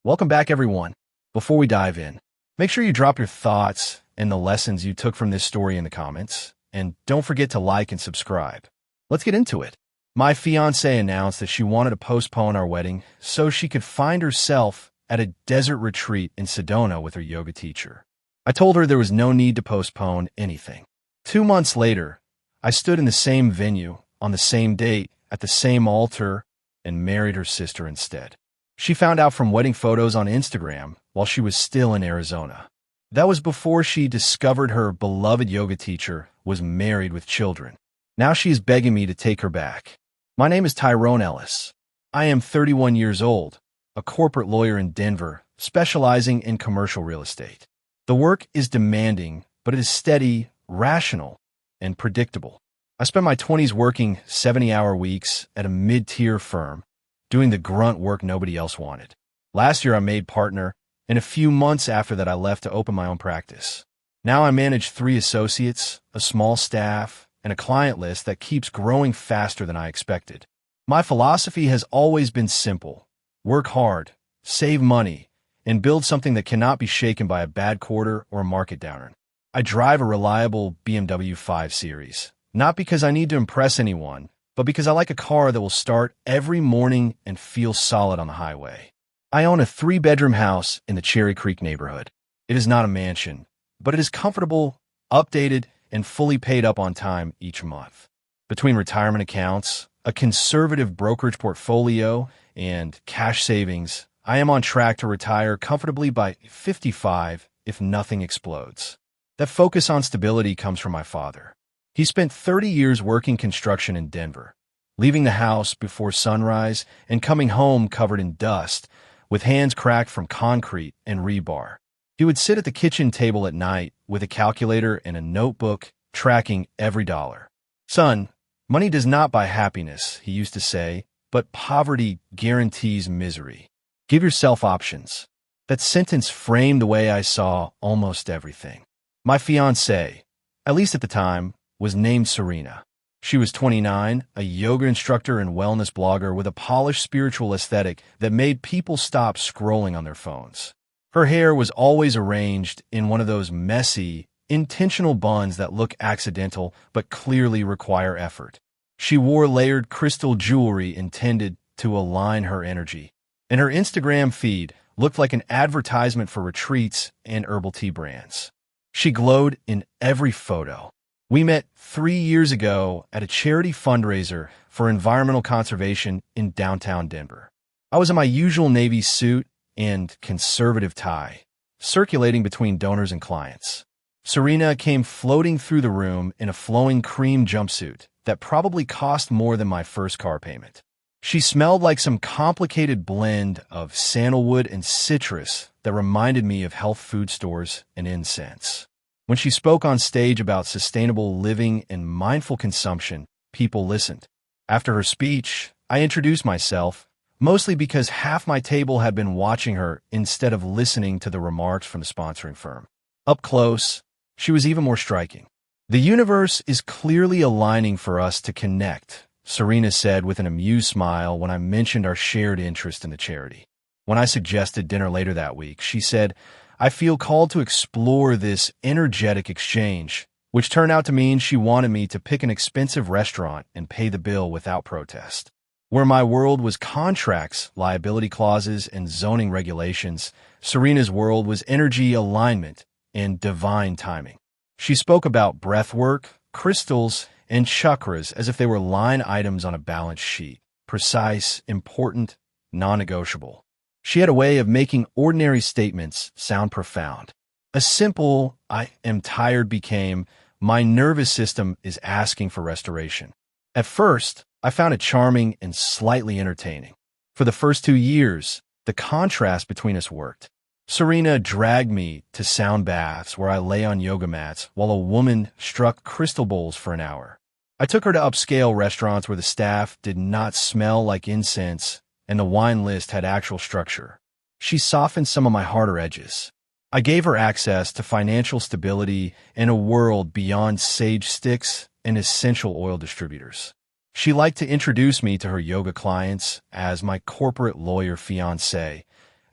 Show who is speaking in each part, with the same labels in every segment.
Speaker 1: Welcome back, everyone. Before we dive in, make sure you drop your thoughts and the lessons you took from this story in the comments, and don't forget to like and subscribe. Let's get into it. My fiancée announced that she wanted to postpone our wedding so she could find herself at a desert retreat in Sedona with her yoga teacher. I told her there was no need to postpone anything. 2 months later, I stood in the same venue, on the same date, at the same altar, and married her sister instead. She found out from wedding photos on Instagram while she was still in Arizona. That was before she discovered her beloved yoga teacher was married with children. Now she is begging me to take her back. My name is Tyrone Ellis. I am 31 years old, a corporate lawyer in Denver, specializing in commercial real estate. The work is demanding, but it is steady, rational, and predictable. I spent my 20s working 70-hour weeks at a mid-tier firm, doing the grunt work nobody else wanted. Last year I made partner, and a few months after that I left to open my own practice. Now I manage 3 associates, a small staff, and a client list that keeps growing faster than I expected. My philosophy has always been simple: work hard, save money, and build something that cannot be shaken by a bad quarter or a market downturn. I drive a reliable BMW 5 Series, not because I need to impress anyone, but because I like a car that will start every morning and feel solid on the highway. I own a 3-bedroom house in the Cherry Creek neighborhood. It is not a mansion, but it is comfortable, updated, and fully paid up on time each month. Between retirement accounts, a conservative brokerage portfolio, and cash savings, I am on track to retire comfortably by 55 if nothing explodes. That focus on stability comes from my father. He spent 30 years working construction in Denver, leaving the house before sunrise and coming home covered in dust, with hands cracked from concrete and rebar. He would sit at the kitchen table at night with a calculator and a notebook, tracking every dollar. "Son, money does not buy happiness," he used to say, "but poverty guarantees misery. Give yourself options." That sentence framed the way I saw almost everything. My fiancée, at least at the time, was named Serena. She was 29, a yoga instructor and wellness blogger with a polished spiritual aesthetic that made people stop scrolling on their phones. Her hair was always arranged in one of those messy, intentional buns that look accidental but clearly require effort. She wore layered crystal jewelry intended to align her energy, and her Instagram feed looked like an advertisement for retreats and herbal tea brands. She glowed in every photo. We met 3 years ago at a charity fundraiser for environmental conservation in downtown Denver. I was in my usual Navy suit and conservative tie, circulating between donors and clients. Serena came floating through the room in a flowing cream jumpsuit that probably cost more than my first car payment. She smelled like some complicated blend of sandalwood and citrus that reminded me of health food stores and incense. When she spoke on stage about sustainable living and mindful consumption, people listened. After her speech, I introduced myself, mostly because half my table had been watching her instead of listening to the remarks from the sponsoring firm. Up close, she was even more striking. "The universe is clearly aligning for us to connect," Serena said with an amused smile when I mentioned our shared interest in the charity. When I suggested dinner later that week, she said, "I feel called to explore this energetic exchange," which turned out to mean she wanted me to pick an expensive restaurant and pay the bill without protest. Where my world was contracts, liability clauses, and zoning regulations, Serena's world was energy alignment and divine timing. She spoke about breath work, crystals, and chakras as if they were line items on a balance sheet, precise, important, non-negotiable. She had a way of making ordinary statements sound profound. A simple "I am tired" became "my nervous system is asking for restoration." At first, I found it charming and slightly entertaining. For the first 2 years, the contrast between us worked. Serena dragged me to sound baths where I lay on yoga mats while a woman struck crystal bowls for an hour. I took her to upscale restaurants where the staff did not smell like incense and the wine list had actual structure. She softened some of my harder edges. I gave her access to financial stability and a world beyond sage sticks and essential oil distributors. She liked to introduce me to her yoga clients as my corporate lawyer fiancé,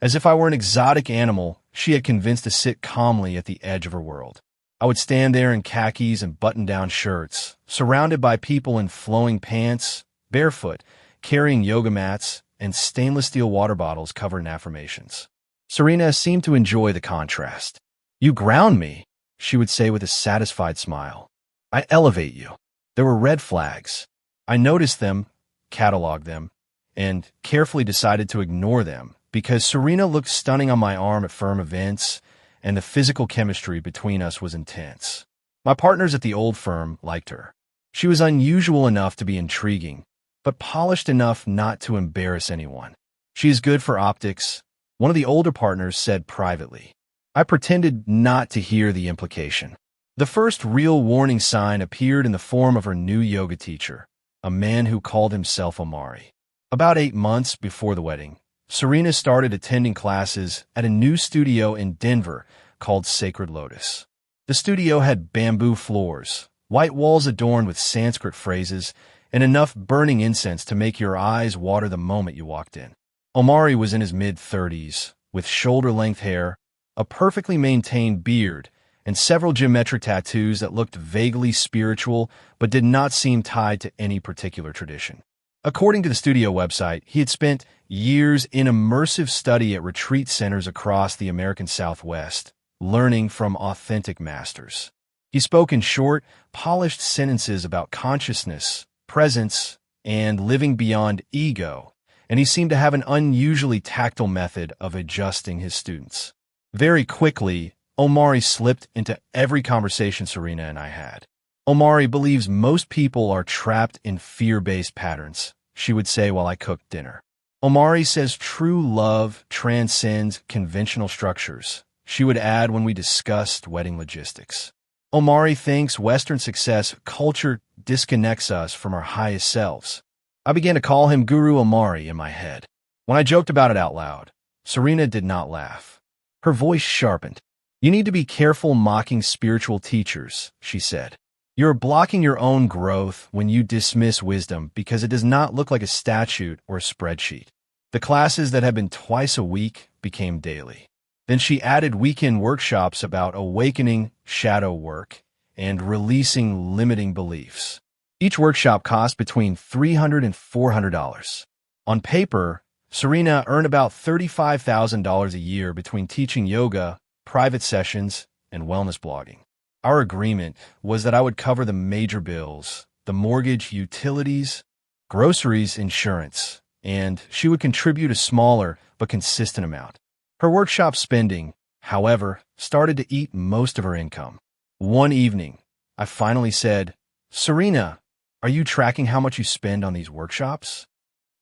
Speaker 1: As if I were an exotic animal she had convinced to sit calmly at the edge of her world. I would stand there in khakis and button-down shirts, surrounded by people in flowing pants, barefoot, carrying yoga mats, and stainless steel water bottles covered in affirmations. Serena seemed to enjoy the contrast. "You ground me," she would say with a satisfied smile. "I elevate you." There were red flags. I noticed them, cataloged them, and carefully decided to ignore them because Serena looked stunning on my arm at firm events, and the physical chemistry between us was intense. My partners at the old firm liked her. She was unusual enough to be intriguing, but polished enough not to embarrass anyone. "She is good for optics," one of the older partners said privately. I pretended not to hear the implication. The first real warning sign appeared in the form of her new yoga teacher, a man who called himself Omari. About 8 months before the wedding, Serena started attending classes at a new studio in Denver called Sacred Lotus. The studio had bamboo floors, white walls adorned with Sanskrit phrases, and enough burning incense to make your eyes water the moment you walked in. Omari was in his mid-30s, with shoulder-length hair, a perfectly maintained beard, and several geometric tattoos that looked vaguely spiritual but did not seem tied to any particular tradition. According to the studio website, he had spent years in immersive study at retreat centers across the American Southwest, learning from authentic masters. He spoke in short, polished sentences about consciousness, presence, and living beyond ego, and he seemed to have an unusually tactile method of adjusting his students. Very quickly, Omari slipped into every conversation Serena and I had. "Omari believes most people are trapped in fear-based patterns," she would say while I cooked dinner. "Omari says true love transcends conventional structures," she would add when we discussed wedding logistics. "Omari thinks Western success culture disconnects us from our highest selves." I began to call him Guru Omari in my head. When I joked about it out loud, Serena did not laugh. Her voice sharpened. "You need to be careful mocking spiritual teachers," she said. "You're blocking your own growth when you dismiss wisdom because it does not look like a statute or a spreadsheet." The classes that had been twice a week became daily. Then she added weekend workshops about awakening shadow work and releasing limiting beliefs. Each workshop cost between $300 and $400. On paper, Serena earned about $35,000 a year between teaching yoga, private sessions, and wellness blogging. Our agreement was that I would cover the major bills, the mortgage, utilities, groceries, insurance, and she would contribute a smaller but consistent amount. Her workshop spending, however, started to eat most of her income. One evening, I finally said, "Serena, are you tracking how much you spend on these workshops?"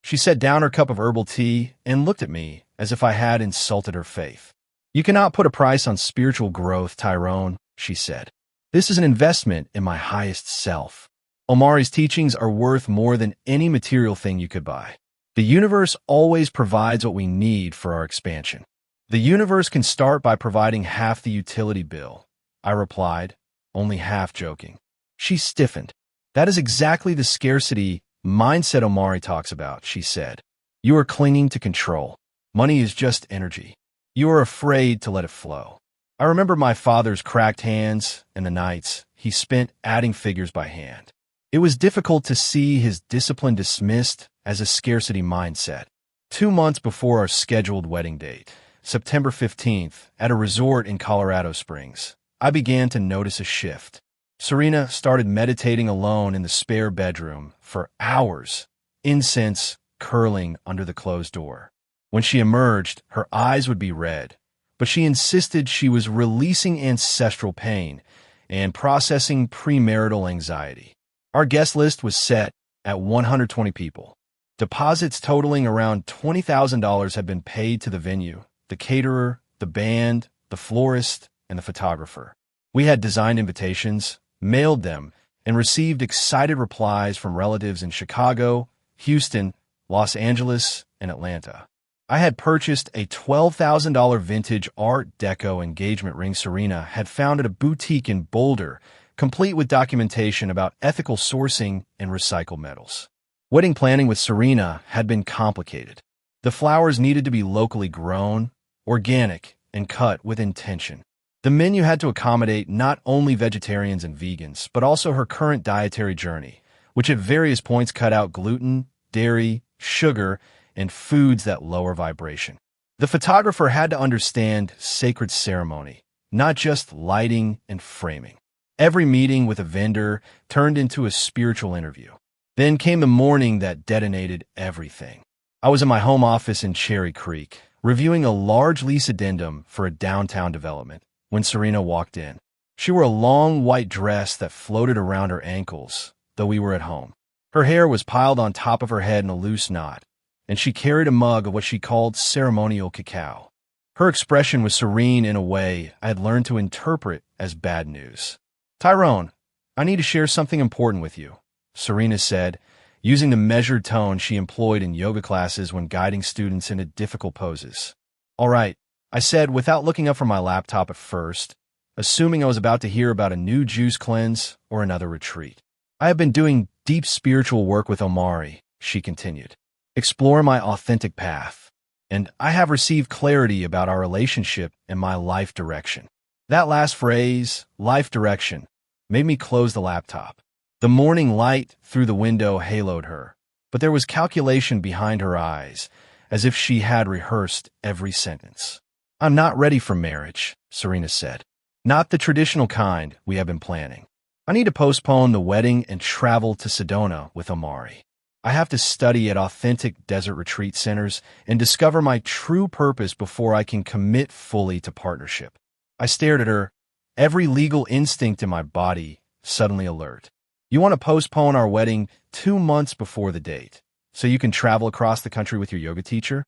Speaker 1: She set down her cup of herbal tea and looked at me as if I had insulted her faith. "You cannot put a price on spiritual growth, Tyrone," she said. "This is an investment in my highest self. Omari's teachings are worth more than any material thing you could buy. The universe always provides what we need for our expansion. The universe can start by providing half the utility bill," I replied, only half joking. She stiffened. "That is exactly the scarcity mindset Omari talks about," she said. "You are clinging to control. Money is just energy. You are afraid to let it flow." I remember my father's cracked hands and the nights he spent adding figures by hand. It was difficult to see his discipline dismissed as a scarcity mindset. 2 months before our scheduled wedding date, September 15th, at a resort in Colorado Springs, I began to notice a shift. Serena started meditating alone in the spare bedroom for hours, incense curling under the closed door. When she emerged, her eyes would be red, but she insisted she was releasing ancestral pain and processing premarital anxiety. Our guest list was set at 120 people. Deposits totaling around $20,000 had been paid to the venue, the caterer, the band, the florist, and the photographer. We had designed invitations, mailed them, and received excited replies from relatives in Chicago, Houston, Los Angeles, and Atlanta. I had purchased a $12,000 vintage Art Deco engagement ring Serena had found at a boutique in Boulder, complete with documentation about ethical sourcing and recycled metals. Wedding planning with Serena had been complicated. The flowers needed to be locally grown, organic, and cut with intention. The menu had to accommodate not only vegetarians and vegans, but also her current dietary journey, which at various points cut out gluten, dairy, sugar, and foods that lower vibration. The photographer had to understand sacred ceremony, not just lighting and framing. Every meeting with a vendor turned into a spiritual interview. Then came the morning that detonated everything. I was in my home office in Cherry Creek, reviewing a large lease addendum for a downtown development, when Serena walked in. She wore a long white dress that floated around her ankles, though we were at home. Her hair was piled on top of her head in a loose knot, and she carried a mug of what she called ceremonial cacao. Her expression was serene in a way I had learned to interpret as bad news. "Tyrone, I need to share something important with you," Serena said, using the measured tone she employed in yoga classes when guiding students into difficult poses. "All right," I said without looking up from my laptop at first, assuming I was about to hear about a new juice cleanse or another retreat. "I have been doing deep spiritual work with Omari," she continued, "explore my authentic path, and I have received clarity about our relationship and my life direction." That last phrase, life direction, made me close the laptop. The morning light through the window haloed her, but there was calculation behind her eyes, as if she had rehearsed every sentence. "I'm not ready for marriage," Serena said. "Not the traditional kind we have been planning. I need to postpone the wedding and travel to Sedona with Omari. I have to study at authentic desert retreat centers and discover my true purpose before I can commit fully to partnership." I stared at her, every legal instinct in my body suddenly alert. "You want to postpone our wedding 2 months before the date, so you can travel across the country with your yoga teacher?"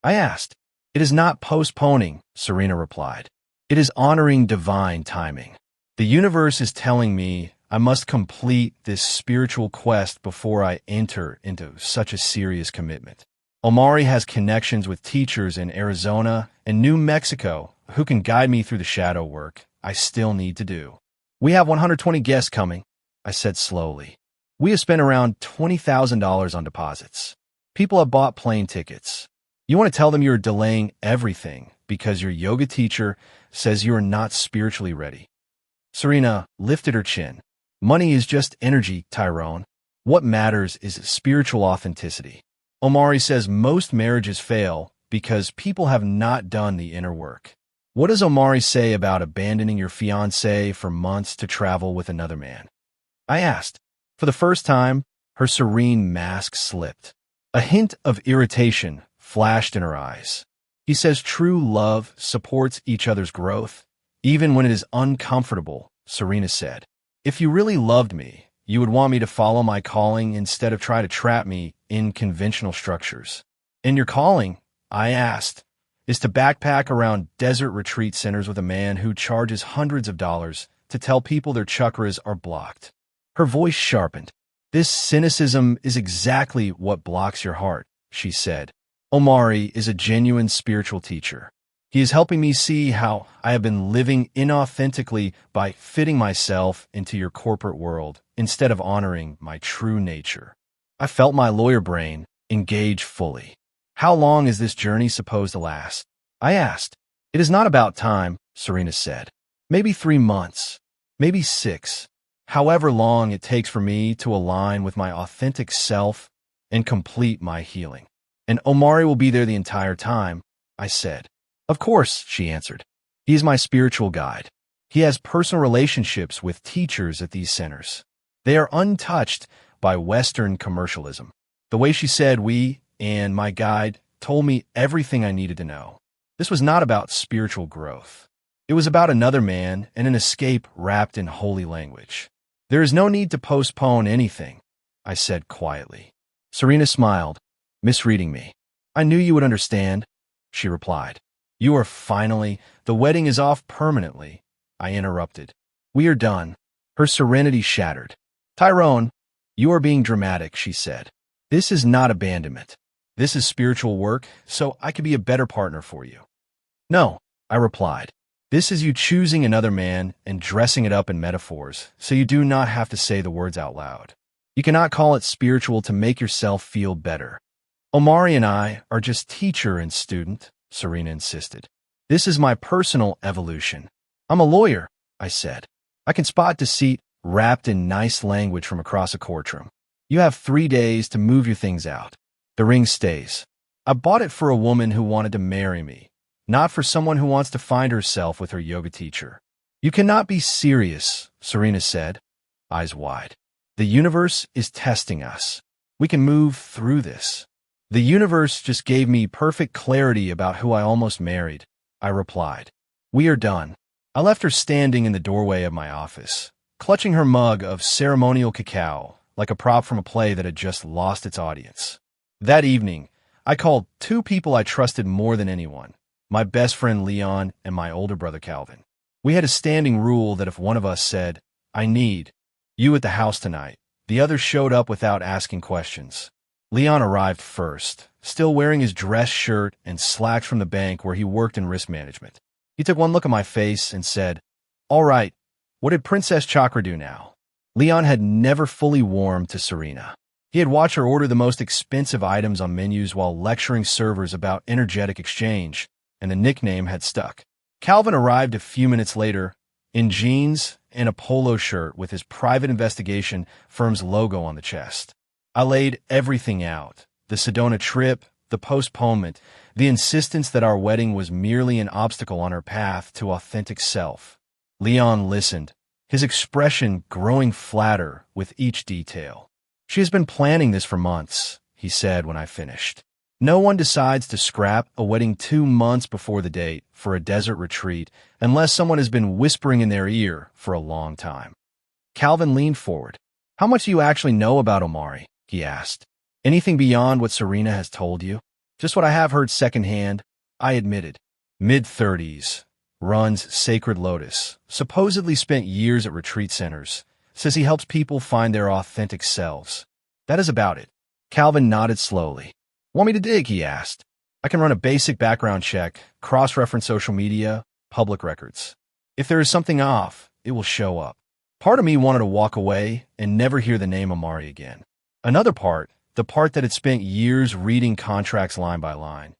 Speaker 1: I asked. "It is not postponing," Serena replied. "It is honoring divine timing. The universe is telling me I must complete this spiritual quest before I enter into such a serious commitment. Omari has connections with teachers in Arizona and New Mexico who can guide me through the shadow work I still need to do. We have 120 guests coming," I said slowly. "We have spent around $20,000 on deposits. People have bought plane tickets. You want to tell them you're delaying everything because your yoga teacher says you are not spiritually ready." Serena lifted her chin. "Money is just energy, Tyrone. What matters is spiritual authenticity. Omari says most marriages fail because people have not done the inner work. What does Omari say about abandoning your fiancé for months to travel with another man?" I asked. For the first time, her serene mask slipped. A hint of irritation flashed in her eyes. "He says true love supports each other's growth, even when it is uncomfortable," Serena said. "If you really loved me, you would want me to follow my calling instead of try to trap me in conventional structures." "And your calling," I asked, "is to backpack around desert retreat centers with a man who charges hundreds of dollars to tell people their chakras are blocked." Her voice sharpened. "This cynicism is exactly what blocks your heart," she said. "Omari is a genuine spiritual teacher. He is helping me see how I have been living inauthentically by fitting myself into your corporate world instead of honoring my true nature." I felt my lawyer brain engage fully. "How long is this journey supposed to last?" I asked. "It is not about time," Serena said. "Maybe 3 months, maybe 6, however long it takes for me to align with my authentic self and complete my healing. And Omari will be there the entire time," I said. "Of course," she answered. "He is my spiritual guide. He has personal relationships with teachers at these centers. They are untouched by Western commercialism." The way she said "we" and "my guide" told me everything I needed to know. This was not about spiritual growth. It was about another man and an escape wrapped in holy language. "There is no need to postpone anything," I said quietly. Serena smiled, misreading me. "I knew you would understand," she replied. "You are finally, the wedding is off permanently," I interrupted. "We are done." Her serenity shattered. "Tyrone, you are being dramatic," she said. "This is not abandonment. This is spiritual work, so I could be a better partner for you." "No," I replied. "This is you choosing another man and dressing it up in metaphors, so you do not have to say the words out loud. You cannot call it spiritual to make yourself feel better. Omari and I are just teacher and student, Serena insisted. This is my personal evolution. I'm a lawyer, I said. I can spot deceit wrapped in nice language from across a courtroom. You have 3 days to move your things out. The ring stays. I bought it for a woman who wanted to marry me, not for someone who wants to find herself with her yoga teacher. You cannot be serious, Serena said, eyes wide. The universe is testing us. We can move through this. The universe just gave me perfect clarity about who I almost married, I replied. We are done. I left her standing in the doorway of my office, clutching her mug of ceremonial cacao like a prop from a play that had just lost its audience. That evening, I called 2 people I trusted more than anyone, my best friend Leon and my older brother Calvin. We had a standing rule that if one of us said, I need you at the house tonight, the other showed up without asking questions. Leon arrived first, still wearing his dress shirt and slacks from the bank where he worked in risk management. He took one look at my face and said, All right, what did Princess Chakra do now? Leon had never fully warmed to Serena. He had watched her order the most expensive items on menus while lecturing servers about energetic exchange, and the nickname had stuck. Calvin arrived a few minutes later, in jeans and a polo shirt with his private investigation firm's logo on the chest. I laid everything out, the Sedona trip, the postponement, the insistence that our wedding was merely an obstacle on her path to authentic self. Leon listened, his expression growing flatter with each detail. She has been planning this for months, he said when I finished. No one decides to scrap a wedding 2 months before the date for a desert retreat unless someone has been whispering in their ear for a long time. Calvin leaned forward. How much do you actually know about Omari? He asked. Anything beyond what Serena has told you? Just what I have heard secondhand, I admitted. Mid-30s, runs Sacred Lotus, supposedly spent years at retreat centers, says he helps people find their authentic selves. That is about it. Calvin nodded slowly. Want me to dig? He asked. I can run a basic background check, cross-reference social media, public records. If there is something off, it will show up. Part of me wanted to walk away and never hear the name Omari again. Another part, the part that had spent years reading contracts line by line,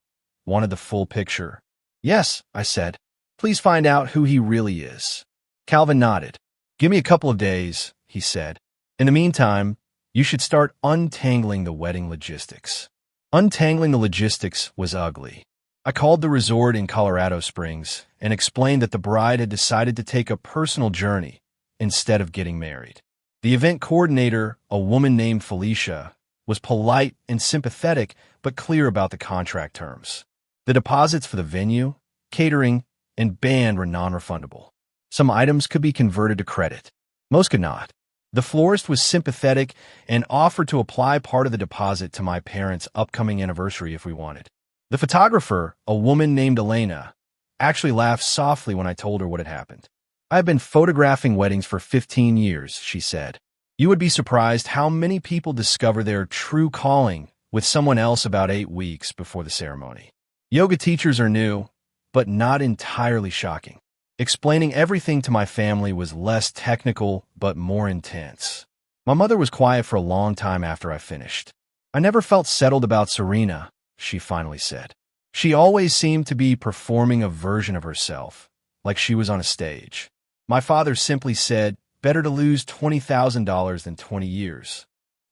Speaker 1: wanted the full picture. Yes, I said. Please find out who he really is. Calvin nodded. Give me a couple of days, he said. In the meantime, you should start untangling the wedding logistics. Untangling the logistics was ugly. I called the resort in Colorado Springs and explained that the bride had decided to take a personal journey instead of getting married. The event coordinator, a woman named Felicia, was polite and sympathetic but clear about the contract terms. The deposits for the venue, catering, and band were non-refundable. Some items could be converted to credit. Most could not. The florist was sympathetic and offered to apply part of the deposit to my parents' upcoming anniversary if we wanted. The photographer, a woman named Elena, actually laughed softly when I told her what had happened. I have been photographing weddings for 15 years, she said. You would be surprised how many people discover their true calling with someone else about 8 weeks before the ceremony. Yoga teachers are new, but not entirely shocking. Explaining everything to my family was less technical, but more intense. My mother was quiet for a long time after I finished. I never felt settled about Serena, she finally said. She always seemed to be performing a version of herself, like she was on a stage. My father simply said, better to lose $20,000 than 20 years.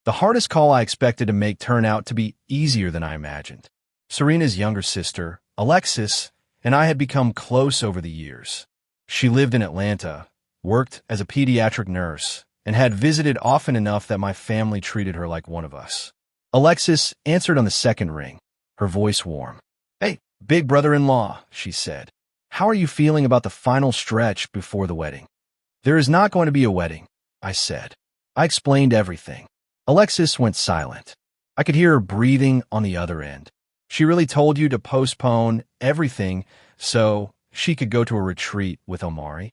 Speaker 1: The hardest call I expected to make turned out to be easier than I imagined. Serena's younger sister, Alexis, and I had become close over the years. She lived in Atlanta, worked as a pediatric nurse, and had visited often enough that my family treated her like one of us. Alexis answered on the second ring, her voice warm. Hey, big brother-in-law, she said. How are you feeling about the final stretch before the wedding? There is not going to be a wedding, I said. I explained everything. Alexis went silent. I could hear her breathing on the other end. She really told you to postpone everything so she could go to a retreat with Omari?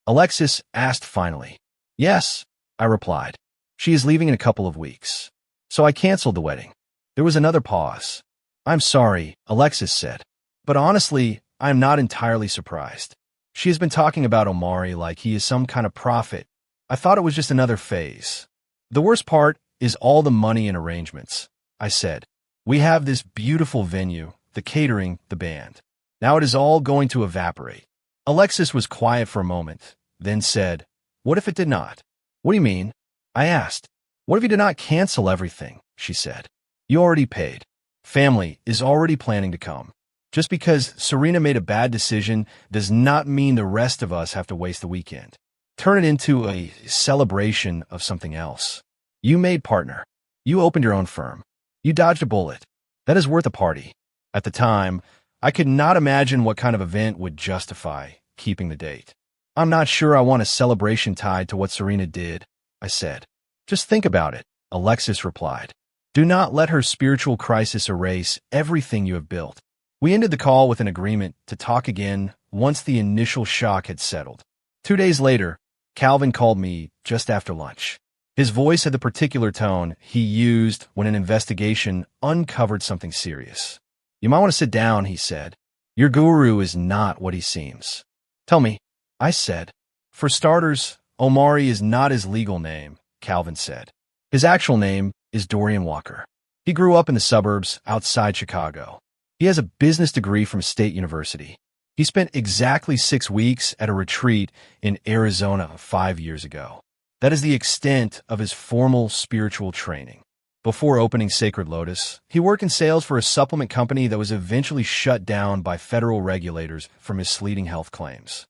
Speaker 1: Alexis asked finally. Yes, I replied. She is leaving in a couple of weeks. So I canceled the wedding. There was another pause. I'm sorry, Alexis said. But honestly, I am not entirely surprised. She has been talking about Omari like he is some kind of prophet. I thought it was just another phase. The worst part is all the money and arrangements, I said. We have this beautiful venue, the catering, the band. Now it is all going to evaporate. Alexis was quiet for a moment, then said, "What if it did not?" "What do you mean?" I asked. "What if you did not cancel everything?" she said. "You already paid. Family is already planning to come. Just because Serena made a bad decision does not mean the rest of us have to waste the weekend. Turn it into a celebration of something else. You made partner. You opened your own firm. You dodged a bullet. That is worth a party." At the time, I could not imagine what kind of event would justify keeping the date. "I'm not sure I want a celebration tied to what Serena did," I said. "Just think about it," Alexis replied. "Do not let her spiritual crisis erase everything you have built." We ended the call with an agreement to talk again once the initial shock had settled. 2 days later, Calvin called me just after lunch. His voice had the particular tone he used when an investigation uncovered something serious. "You might want to sit down," he said. "Your guru is not what he seems." "Tell me," I said. "For starters, Omari is not his legal name," Calvin said. "His actual name is Dorian Walker. He grew up in the suburbs outside Chicago. He has a business degree from State University. He spent exactly 6 weeks at a retreat in Arizona 5 years ago. That is the extent of his formal spiritual training. Before opening Sacred Lotus, he worked in sales for a supplement company that was eventually shut down by federal regulators for misleading health claims."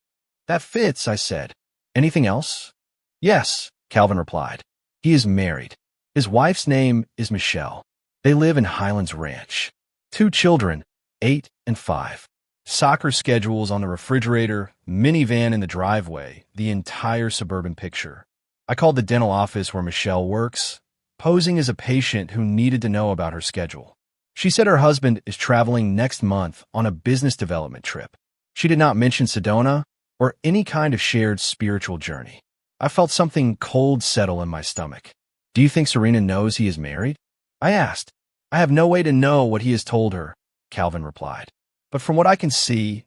Speaker 1: "That fits," I said. "Anything else?" "Yes," Calvin replied. "He is married. His wife's name is Michelle. They live in Highlands Ranch. 2 children, 8 and 5. Soccer schedules on the refrigerator, minivan in the driveway, the entire suburban picture. I called the dental office where Michelle works, posing as a patient who needed to know about her schedule. She said her husband is traveling next month on a business development trip. She did not mention Sedona or any kind of shared spiritual journey. I felt something cold settle in my stomach. "Do you think Serena knows he is married?" I asked. "I have no way to know what he has told her," Calvin replied. "But from what I can see,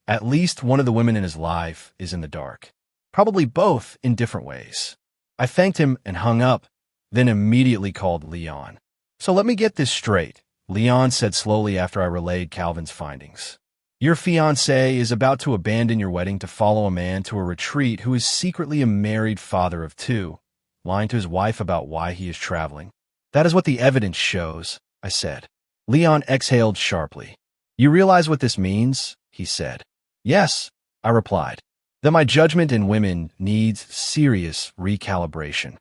Speaker 1: at least one of the women in his life is in the dark. Probably both in different ways." I thanked him and hung up, then immediately called Leon. "So let me get this straight," Leon said slowly after I relayed Calvin's findings. "Your fiancé is about to abandon your wedding to follow a man to a retreat who is secretly a married father of 2, lying to his wife about why he is traveling." "That is what the evidence shows," I said. Leon exhaled sharply. "You realize what this means?" he said. "Yes," I replied. "That my judgment in women needs serious recalibration."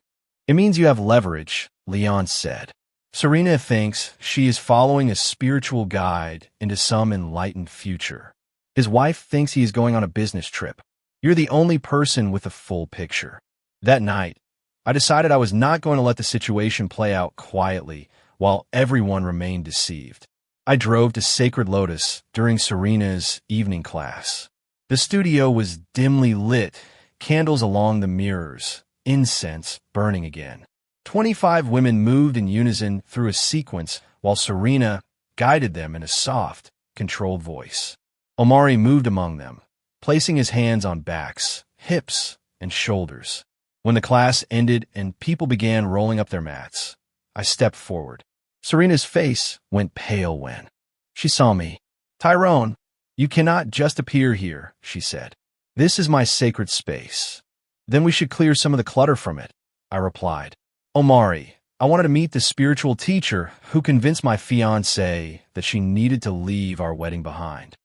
Speaker 1: "It means you have leverage," Leon said. "Serena thinks she is following a spiritual guide into some enlightened future. His wife thinks he is going on a business trip. You're the only person with a full picture." That night, I decided I was not going to let the situation play out quietly while everyone remained deceived. I drove to Sacred Lotus during Serena's evening class. The studio was dimly lit, candles along the mirrors, incense burning again. 25 women moved in unison through a sequence while Serena guided them in a soft, controlled voice. Omari moved among them, placing his hands on backs, hips, and shoulders. When the class ended and people began rolling up their mats, I stepped forward. Serena's face went pale when she saw me. "Tyrone, you cannot just appear here," she said. "This is my sacred space." "Then we should clear some of the clutter from it," I replied. "Omari, I wanted to meet the spiritual teacher who convinced my fiancée that she needed to leave our wedding behind."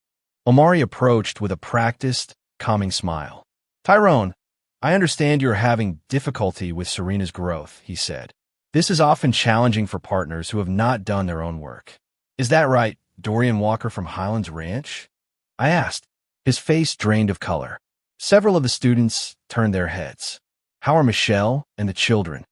Speaker 1: Omari approached with a practiced, calming smile. "Tyrone, I understand you are having difficulty with Serena's growth," he said. "This is often challenging for partners who have not done their own work. Is that right, Dorian Walker from Highlands Ranch?" I asked. His face drained of color. Several of the students turned their heads. "How are Michelle and the children?"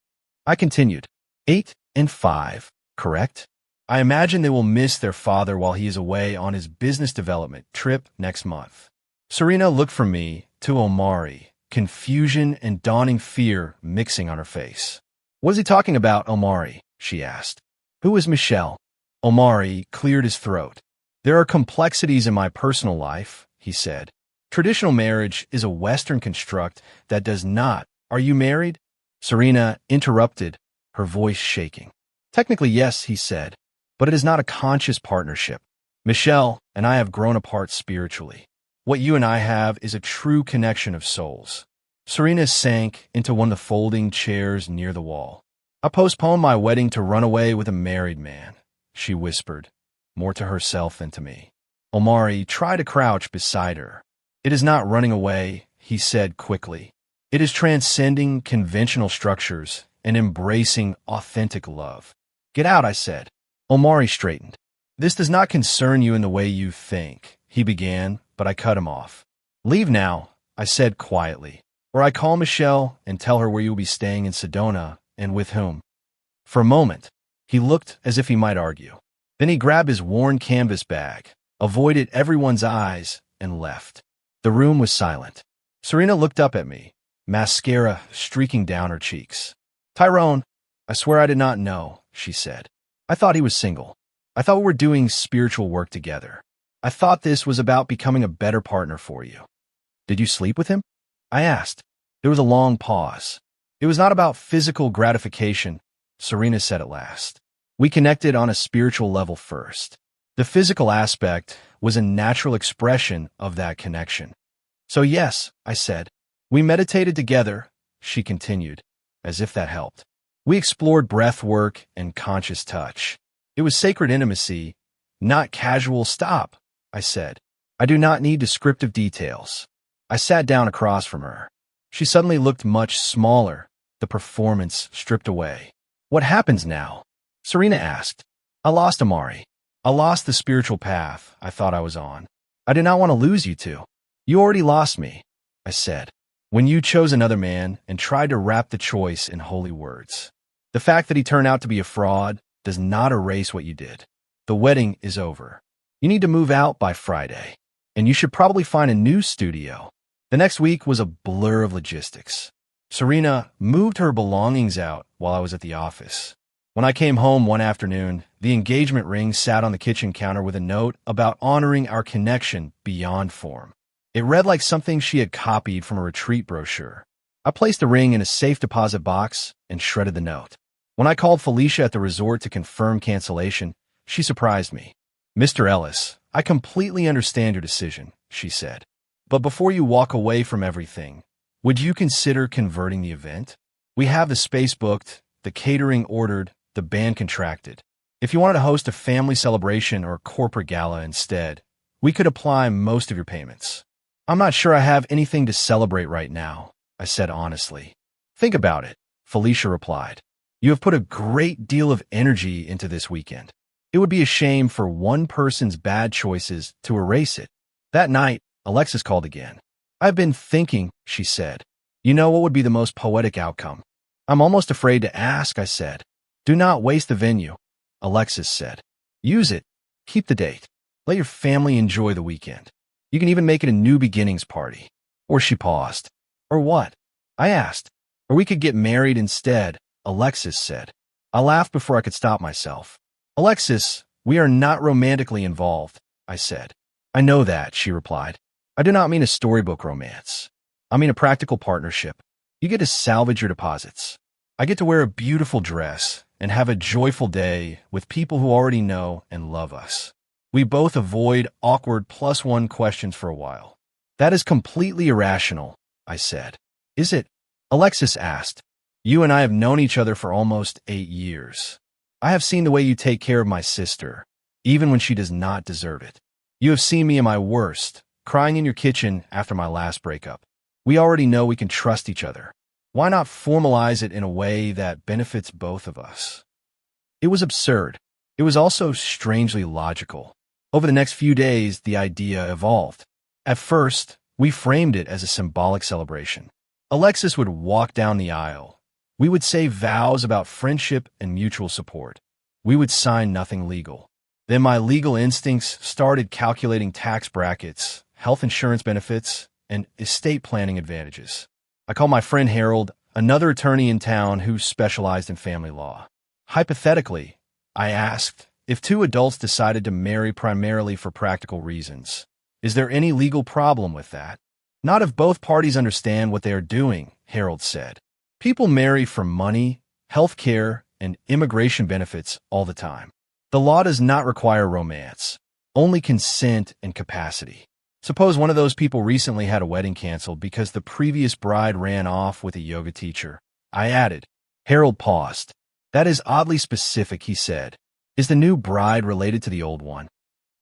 Speaker 1: I continued. 8 and 5, correct? I imagine they will miss their father while he is away on his business development trip next month." Serena looked from me to Omari, confusion and dawning fear mixing on her face. "What is he talking about, Omari?" she asked. "Who is Michelle?" Omari cleared his throat. "There are complexities in my personal life," he said. "Traditional marriage is a Western construct that does not—" "Are you married?" Serena interrupted, her voice shaking. "Technically, yes," he said. but it is not a conscious partnership. Michelle and I have grown apart spiritually. What you and I have is a true connection of souls. Serena sank into one of the folding chairs near the wall. I postponed my wedding to run away with a married man, she whispered, more to herself than to me. Omari tried to crouch beside her. It is not running away, he said quickly. It is transcending conventional structures and embracing authentic love. Get out, I said. Omari straightened. This does not concern you in the way you think, he began, but I cut him off. Leave now, I said quietly, or I call Michelle and tell her where you will be staying in Sedona and with whom. For a moment, he looked as if he might argue. Then he grabbed his worn canvas bag, avoided everyone's eyes, and left. The room was silent. Serena looked up at me, mascara streaking down her cheeks. Tyrone, I swear I did not know, she said. I thought he was single. I thought we were doing spiritual work together. I thought this was about becoming a better partner for you. Did you sleep with him? I asked. There was a long pause. It was not about physical gratification, Serena said at last. We connected on a spiritual level first. The physical aspect was a natural expression of that connection. So yes, I said. We meditated together, she continued, as if that helped. We explored breath work and conscious touch. It was sacred intimacy, not casual stop, I said. I do not need descriptive details. I sat down across from her. She suddenly looked much smaller, the performance stripped away. What happens now? Serena asked. I lost Omari. I lost the spiritual path I thought I was on. I did not want to lose you two. You already lost me, I said, when you chose another man and tried to wrap the choice in holy words. The fact that he turned out to be a fraud does not erase what you did. The wedding is over. You need to move out by Friday, and you should probably find a new studio. The next week was a blur of logistics. Serena moved her belongings out while I was at the office. When I came home one afternoon, the engagement ring sat on the kitchen counter with a note about honoring our connection beyond form. It read like something she had copied from a retreat brochure. I placed the ring in a safe deposit box and shredded the note. When I called Felicia at the resort to confirm cancellation, she surprised me. Mr. Ellis, I completely understand your decision, she said. But before you walk away from everything, would you consider converting the event? We have the space booked, the catering ordered, the band contracted. If you wanted to host a family celebration or corporate gala instead, we could apply most of your payments. I'm not sure I have anything to celebrate right now, I said honestly. Think about it, Felicia replied. You have put a great deal of energy into this weekend. It would be a shame for one person's bad choices to erase it. That night, Alexis called again. I've been thinking, she said. You know what would be the most poetic outcome? I'm almost afraid to ask, I said. Do not waste the venue, Alexis said. Use it. Keep the date. Let your family enjoy the weekend. You can even make it a new beginnings party. Or she paused. Or what? I asked. Or we could get married instead, Alexis said. I laughed before I could stop myself. Alexis, we are not romantically involved, I said. I know that, she replied. I do not mean a storybook romance. I mean a practical partnership. You get to salvage your deposits. I get to wear a beautiful dress and have a joyful day with people who already know and love us. We both avoid awkward +1 questions for a while. That is completely irrational, I said. Is it? Alexis asked. You and I have known each other for almost 8 years. I have seen the way you take care of my sister, even when she does not deserve it. You have seen me in my worst, crying in your kitchen after my last breakup. We already know we can trust each other. Why not formalize it in a way that benefits both of us? It was absurd. It was also strangely logical. Over the next few days, the idea evolved. At first, we framed it as a symbolic celebration. Alexis would walk down the aisle. We would say vows about friendship and mutual support. We would sign nothing legal. Then my legal instincts started calculating tax brackets, health insurance benefits, and estate planning advantages. I called my friend Harold, another attorney in town who specialized in family law. Hypothetically, I asked, if two adults decided to marry primarily for practical reasons, is there any legal problem with that? Not if both parties understand what they are doing, Harold said. People marry for money, health care, and immigration benefits all the time. The law does not require romance, only consent and capacity. Suppose one of those people recently had a wedding canceled because the previous bride ran off with a yoga teacher. I added. Harold paused. That is oddly specific, he said. Is the new bride related to the old one?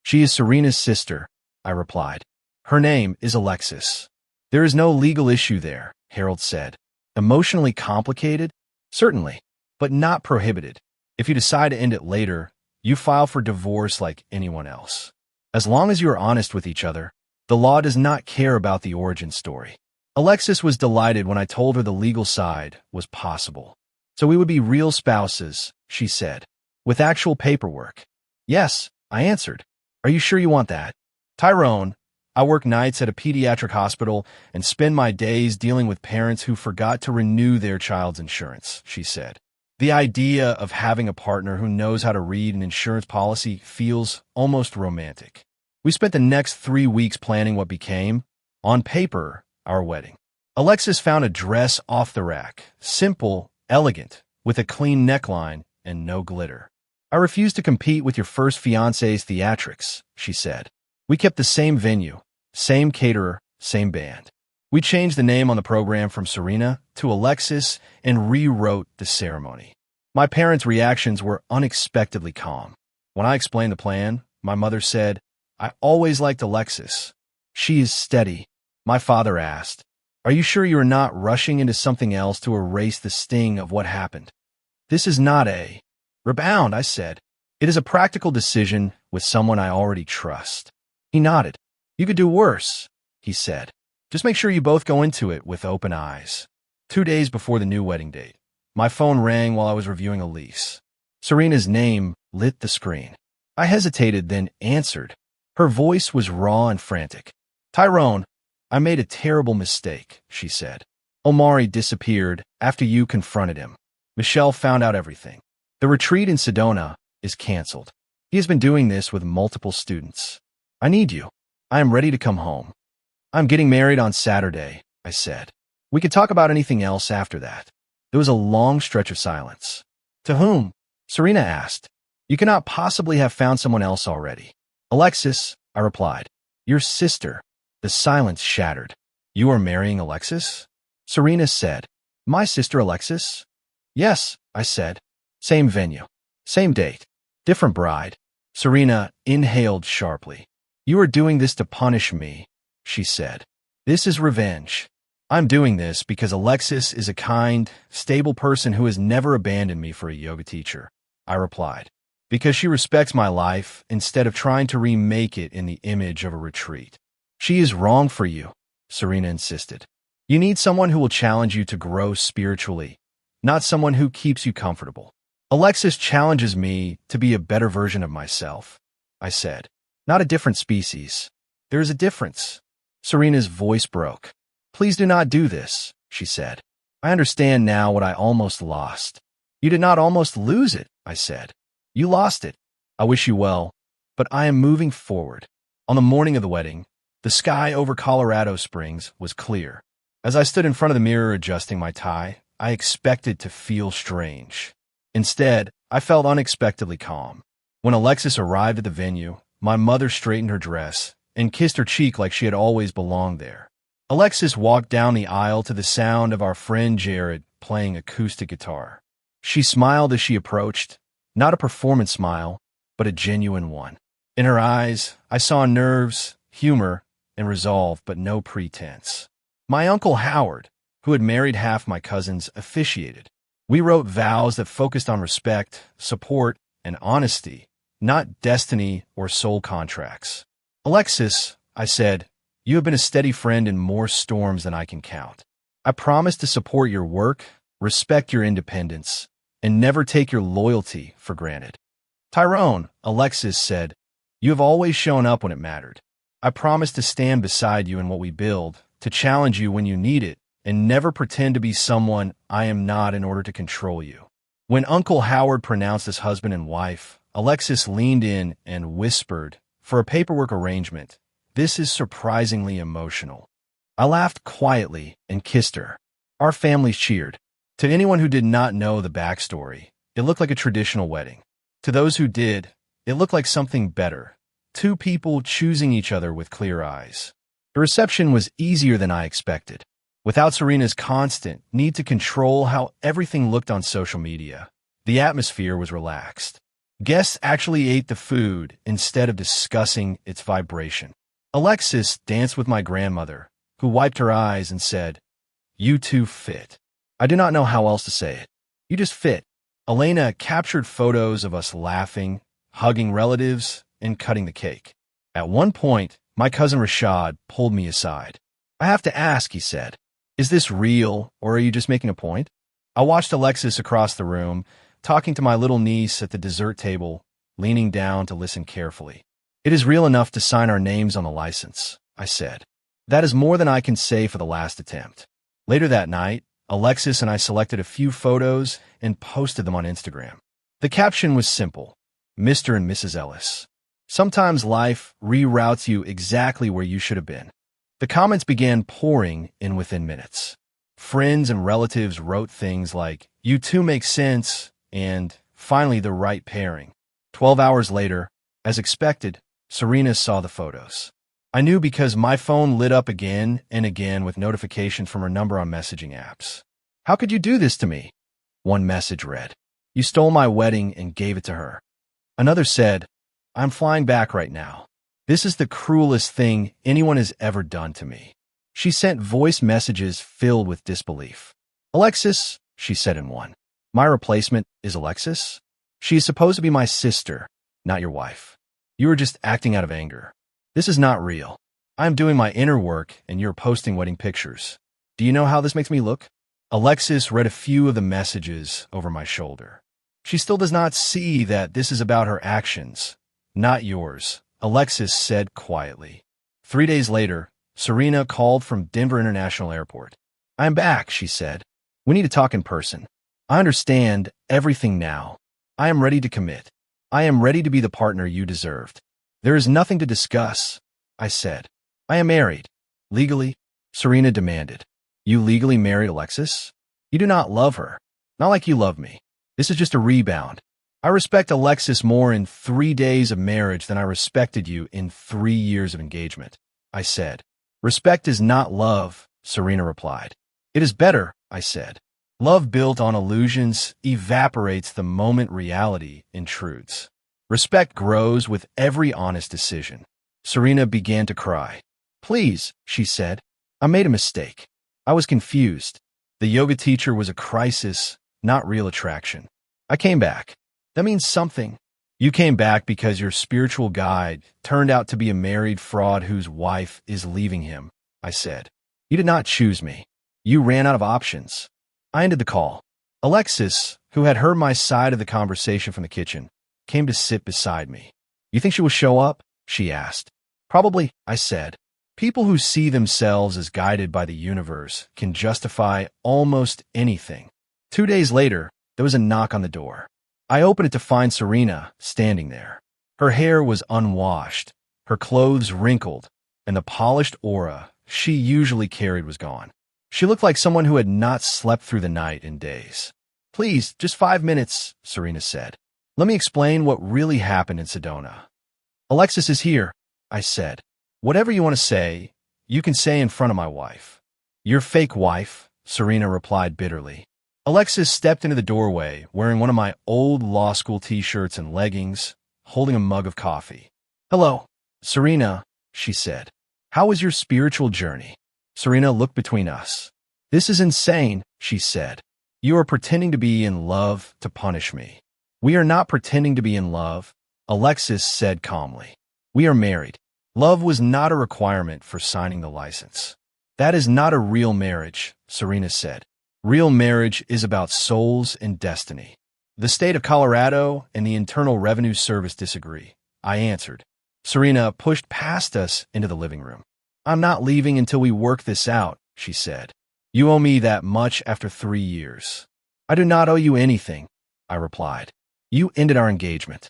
Speaker 1: She is Serena's sister, I replied. Her name is Alexis. There is no legal issue there, Harold said. Emotionally complicated? Certainly, but not prohibited. If you decide to end it later, you file for divorce like anyone else. As long as you are honest with each other, the law does not care about the origin story. Alexis was delighted when I told her the legal side was possible. So we would be real spouses, she said, with actual paperwork. Yes, I answered. Are you sure you want that? Tyrone, I work nights at a pediatric hospital and spend my days dealing with parents who forgot to renew their child's insurance, she said. The idea of having a partner who knows how to read an insurance policy feels almost romantic. We spent the next 3 weeks planning what became, on paper, our wedding. Alexis found a dress off the rack, simple, elegant, with a clean neckline and no glitter. I refuse to compete with your first fiancé's theatrics, she said. We kept the same venue, same caterer, same band. We changed the name on the program from Serena to Alexis and rewrote the ceremony. My parents' reactions were unexpectedly calm. When I explained the plan, my mother said, I always liked Alexis. She is steady. My father asked, Are you sure you are not rushing into something else to erase the sting of what happened? This is not a rebound, I said. It is a practical decision with someone I already trust. He nodded. You could do worse, he said. Just make sure you both go into it with open eyes. 2 days before the new wedding date, my phone rang while I was reviewing a lease. Serena's name lit the screen. I hesitated, then answered. Her voice was raw and frantic. Tyrone, I made a terrible mistake, she said. Omari disappeared after you confronted him. Michelle found out everything. The retreat in Sedona is canceled. He has been doing this with multiple students. I need you. I am ready to come home. I'm getting married on Saturday, I said. We could talk about anything else after that. There was a long stretch of silence. To whom? Serena asked. You cannot possibly have found someone else already. Alexis, I replied. Your sister. The silence shattered. You are marrying Alexis? Serena said. My sister Alexis? Yes, I said. Same venue. Same date. Different bride. Serena inhaled sharply. You are doing this to punish me, she said. This is revenge. I'm doing this because Alexis is a kind, stable person who has never abandoned me for a yoga teacher, I replied. Because she respects my life instead of trying to remake it in the image of a retreat. She is wrong for you, Serena insisted. You need someone who will challenge you to grow spiritually, not someone who keeps you comfortable. Alexis challenges me to be a better version of myself, I said. Not a different species. There is a difference. Serena's voice broke. Please do not do this, she said. I understand now what I almost lost. You did not almost lose it, I said. You lost it. I wish you well, but I am moving forward. On the morning of the wedding, the sky over Colorado Springs was clear. As I stood in front of the mirror adjusting my tie, I expected to feel strange. Instead, I felt unexpectedly calm. When Alexis arrived at the venue, my mother straightened her dress and kissed her cheek like she had always belonged there. Alexis walked down the aisle to the sound of our friend Jared playing acoustic guitar. She smiled as she approached, not a performance smile, but a genuine one. In her eyes, I saw nerves, humor, and resolve, but no pretense. My Uncle Howard, who had married half my cousins, officiated. We wrote vows that focused on respect, support, and honesty, not destiny or soul contracts. Alexis, I said, you have been a steady friend in more storms than I can count. I promise to support your work, respect your independence, and never take your loyalty for granted. Tyrone, Alexis said, you have always shown up when it mattered. I promise to stand beside you in what we build, to challenge you when you need it, and never pretend to be someone I am not in order to control you. When Uncle Howard pronounced us husband and wife, Alexis leaned in and whispered, for a paperwork arrangement, this is surprisingly emotional. I laughed quietly and kissed her. Our families cheered. To anyone who did not know the backstory, it looked like a traditional wedding. To those who did, It looked like something better. Two people choosing each other with clear eyes. The reception was easier than I expected. Without Serena's constant need to control how everything looked on social media, the atmosphere was relaxed. Guests actually ate the food instead of discussing its vibration. Alexis danced with my grandmother, who wiped her eyes and said, "You two fit." I do not know how else to say it. You just fit. Elena captured photos of us laughing, hugging relatives, and cutting the cake. At one point, my cousin Rashad pulled me aside. "I have to ask," he said. "Is this real, or are you just making a point?" I watched Alexis across the room, talking to my little niece at the dessert table, leaning down to listen carefully. "It is real enough to sign our names on the license," I said. "That is more than I can say for the last attempt." Later that night, Alexis and I selected a few photos and posted them on Instagram. The caption was simple: Mr. and Mrs. Ellis. Sometimes life reroutes you exactly where you should have been. The comments began pouring in within minutes. Friends and relatives wrote things like, "You two make sense," and "Finally the right pairing." 12 hours later, as expected, Serena saw the photos. I knew because my phone lit up again and again with notifications from her number on messaging apps. "How could you do this to me?" One message read, "You stole my wedding and gave it to her." Another said, "I'm flying back right now. This is the cruelest thing anyone has ever done to me." She sent voice messages filled with disbelief. "Alexis," she said in one. "My replacement is Alexis? She is supposed to be my sister, not your wife. You are just acting out of anger. This is not real. I am doing my inner work and you're posting wedding pictures. Do you know how this makes me look?" Alexis read a few of the messages over my shoulder. "She still does not see that this is about her actions, not yours," Alexis said quietly. 3 days later, Serena called from Denver International Airport. "I am back," she said. "We need to talk in person. I understand everything now. I am ready to commit. I am ready to be the partner you deserved." "There is nothing to discuss," I said. "I am married." "Legally?" Serena demanded. "You legally married Alexis? You do not love her. Not like you love me. This is just a rebound. I respect Alexis more in 3 days of marriage than I respected you in 3 years of engagement," I said. "Respect is not love," Serena replied. "It is better," I said. "Love built on illusions evaporates the moment reality intrudes. Respect grows with every honest decision." Serena began to cry. "Please," she said. "I made a mistake. I was confused. The yoga teacher was a crisis, not real attraction. I came back. That means something." "You came back because your spiritual guide turned out to be a married fraud whose wife is leaving him," I said. "You did not choose me. You ran out of options." I ended the call. Alexis, who had heard my side of the conversation from the kitchen, came to sit beside me. "You think she will show up?" she asked. "Probably," I said. People who see themselves as guided by the universe can justify almost anything. 2 days later, there was a knock on the door. I opened it to find Serena standing there. Her hair was unwashed, her clothes wrinkled, and the polished aura she usually carried was gone. She looked like someone who had not slept through the night in days. "Please, just 5 minutes," Serena said. "Let me explain what really happened in Sedona." "Alexis is here," I said. "Whatever you want to say, you can say in front of my wife." "Your fake wife," Serena replied bitterly. Alexis stepped into the doorway wearing one of my old law school t-shirts and leggings, holding a mug of coffee. "Hello, Serena," she said. "How was your spiritual journey?" Serena looked between us. "This is insane," she said. "You are pretending to be in love to punish me." "We are not pretending to be in love," Alexis said calmly. "We are married. Love was not a requirement for signing the license." "That is not a real marriage," Serena said. "Real marriage is about souls and destiny." "The state of Colorado and the Internal Revenue Service disagree," I answered. Serena pushed past us into the living room. "I'm not leaving until we work this out," she said. "You owe me that much after 3 years." "I do not owe you anything," I replied. "You ended our engagement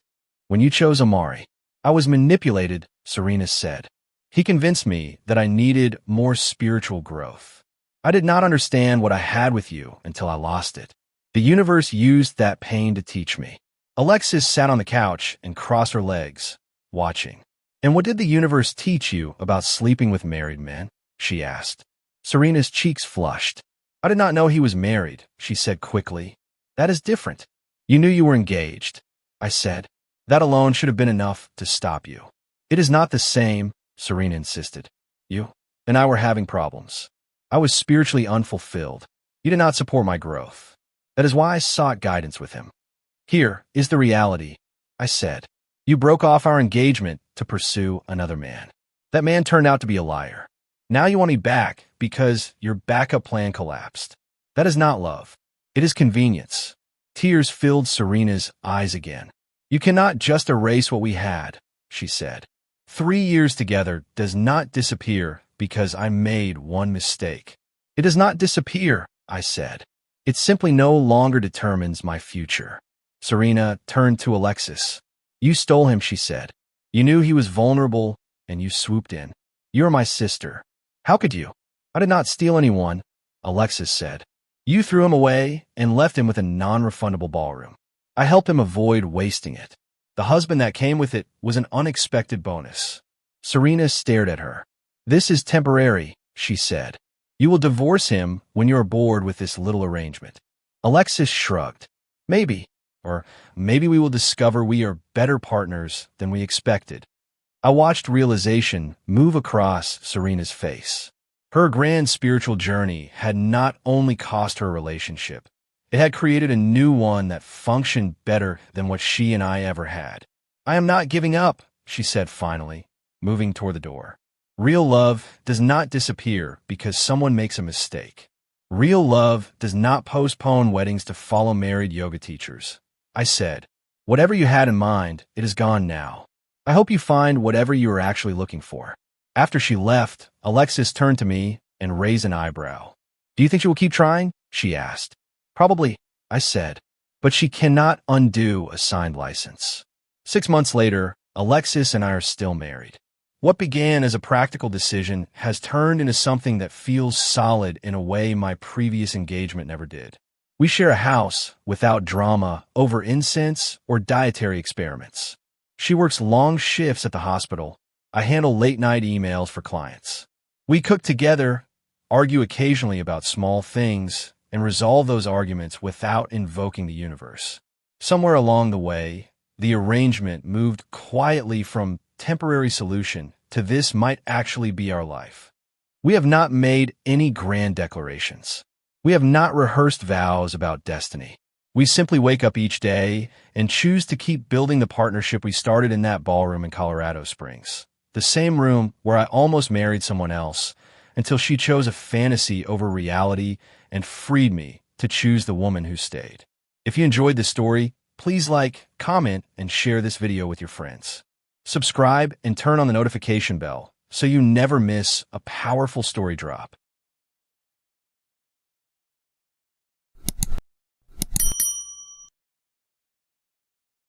Speaker 1: when you chose Amari." "I was manipulated," Serena said. "He convinced me that I needed more spiritual growth. I did not understand what I had with you until I lost it. The universe used that pain to teach me." Alexis sat on the couch and crossed her legs, watching. And what did the universe teach you about sleeping with married men? She asked. Serena's cheeks flushed. I did not know he was married, she said quickly. That is different. You knew you were engaged, I said. That alone should have been enough to stop you. It is not the same, Serena insisted. You and I were having problems. I was spiritually unfulfilled. You did not support my growth. That is why I sought guidance with him. Here is the reality, I said. You broke off our engagement to pursue another man. That man turned out to be a liar. Now you want me back because your backup plan collapsed. That is not love. It is convenience. Tears filled Serena's eyes again. You cannot just erase what we had, she said. 3 years together does not disappear because I made one mistake. It does not disappear, I said. It simply no longer determines my future. Serena turned to Alexis. You stole him, she said. You knew he was vulnerable, and you swooped in. You're my sister. How could you? I did not steal anyone, Alexis said. You threw him away and left him with a non-refundable ballroom. I helped him avoid wasting it. The husband that came with it was an unexpected bonus. Serena stared at her. This is temporary, she said. You will divorce him when you are bored with this little arrangement. Alexis shrugged. Maybe. Or maybe we will discover we are better partners than we expected. I watched realization move across Serena's face. Her grand spiritual journey had not only cost her a relationship, it had created a new one that functioned better than what she and I ever had. I am not giving up, she said finally, moving toward the door. Real love does not disappear because someone makes a mistake. Real love does not postpone weddings to follow married yoga teachers. I said, whatever you had in mind, it is gone now. I hope you find whatever you are actually looking for. After she left, Alexis turned to me and raised an eyebrow. Do you think she will keep trying? She asked. Probably, I said. But she cannot undo a signed license. 6 months later, Alexis and I are still married. What began as a practical decision has turned into something that feels solid in a way my previous engagement never did. We share a house without drama over incense or dietary experiments. She works long shifts at the hospital. I handle late-night emails for clients. We cook together, argue occasionally about small things, and resolve those arguments without invoking the universe. Somewhere along the way, the arrangement moved quietly from temporary solution to this might actually be our life. We have not made any grand declarations. We have not rehearsed vows about destiny. We simply wake up each day and choose to keep building the partnership we started in that ballroom in Colorado Springs, the same room where I almost married someone else until she chose a fantasy over reality and freed me to choose the woman who stayed. If you enjoyed this story, please like, comment, and share this video with your friends. Subscribe and turn on the notification bell so you never miss a powerful story drop.